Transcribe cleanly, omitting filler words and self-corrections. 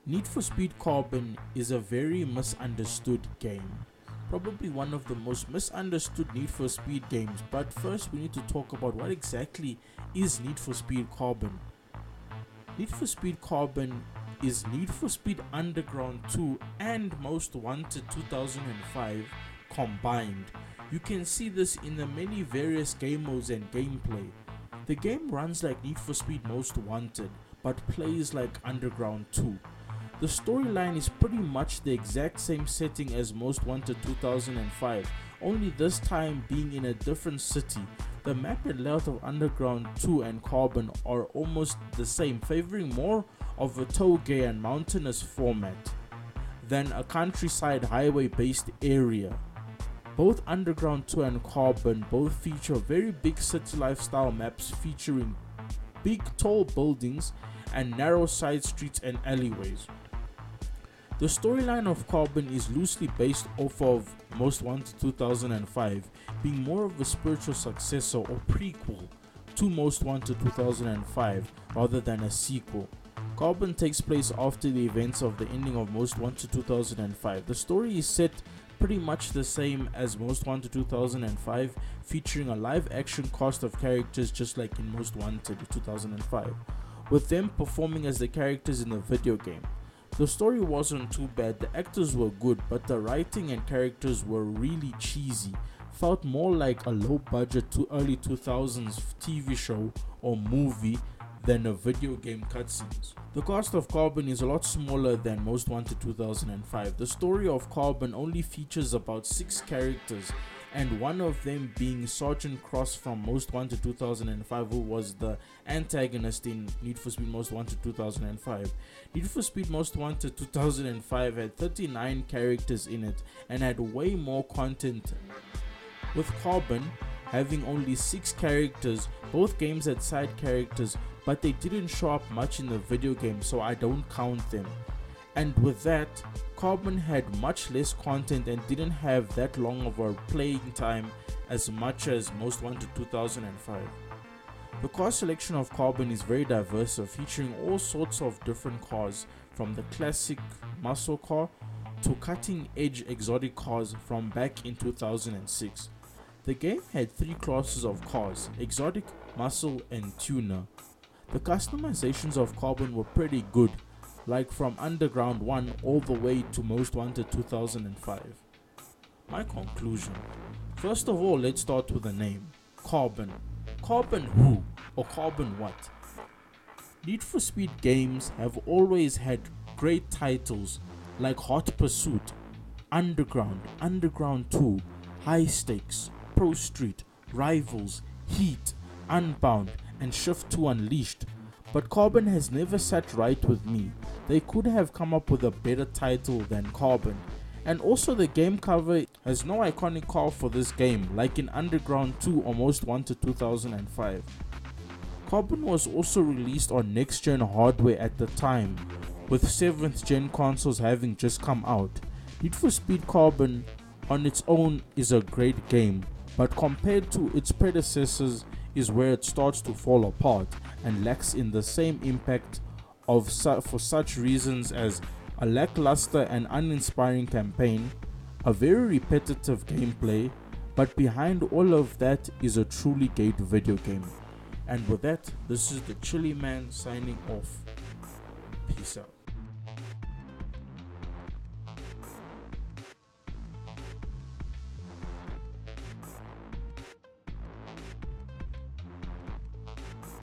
Need for Speed Carbon is a very misunderstood game. Probably one of the most misunderstood Need for Speed games, but first we need to talk about what exactly is Need for Speed Carbon. Need for Speed Carbon is Need for Speed Underground 2 and Most Wanted 2005 combined. You can see this in the many various game modes and gameplay. The game runs like Need for Speed Most Wanted, but plays like Underground 2. The storyline is pretty much the exact same setting as Most Wanted 2005, only this time being in a different city. The map and layout of Underground 2 and Carbon are almost the same, favoring more of a toge and mountainous format than a countryside highway based area. Both Underground 2 and Carbon both feature very big city lifestyle maps featuring big tall buildings and narrow side streets and alleyways. The storyline of Carbon is loosely based off of Most Wanted 2005, being more of a spiritual successor or prequel to Most Wanted 2005 rather than a sequel. Carbon takes place after the events of the ending of Most Wanted 2005. The story is set pretty much the same as Most Wanted 2005, featuring a live action cast of characters just like in Most Wanted 2005, with them performing as the characters in the video game. The story wasn't too bad, the actors were good, but the writing and characters were really cheesy. Felt more like a low budget to early 2000s TV show or movie than a video game cutscenes. The cast of Carbon is a lot smaller than Most Wanted 2005. The story of Carbon only features about 6 characters, and one of them being Sergeant Cross from Most Wanted 2005, who was the antagonist in Need for Speed Most Wanted 2005. Need for Speed Most Wanted 2005 had 39 characters in it and had way more content. With Carbon having only 6 characters, both games had side characters, but they didn't show up much in the video game, so I don't count them. And with that, Carbon had much less content and didn't have that long of a playing time as much as Most Wanted 2005. The car selection of Carbon is very diverse, featuring all sorts of different cars, from the classic muscle car to cutting edge exotic cars from back in 2006. The game had 3 classes of cars: exotic, muscle and tuner. The customizations of Carbon were pretty good, like from Underground 1 all the way to Most Wanted 2005. My conclusion. First of all, let's start with the name. Carbon. Carbon who? Or carbon what? Need for Speed games have always had great titles like Hot Pursuit, Underground, Underground 2, High Stakes, Pro Street, Rivals, Heat, Unbound, and Shift 2 Unleashed. But Carbon has never sat right with me. They could have come up with a better title than Carbon. And also the game cover has no iconic car for this game, like in Underground 2 or Most Wanted 2005. Carbon was also released on next gen hardware at the time, with 7th gen consoles having just come out. Need for Speed Carbon on its own is a great game, but compared to its predecessors is where it starts to fall apart and lacks in the same impact for such reasons as a lackluster and uninspiring campaign, a very repetitive gameplay, but behind all of that is a truly great video game. And with that, this is the Chili Man signing off. Peace out.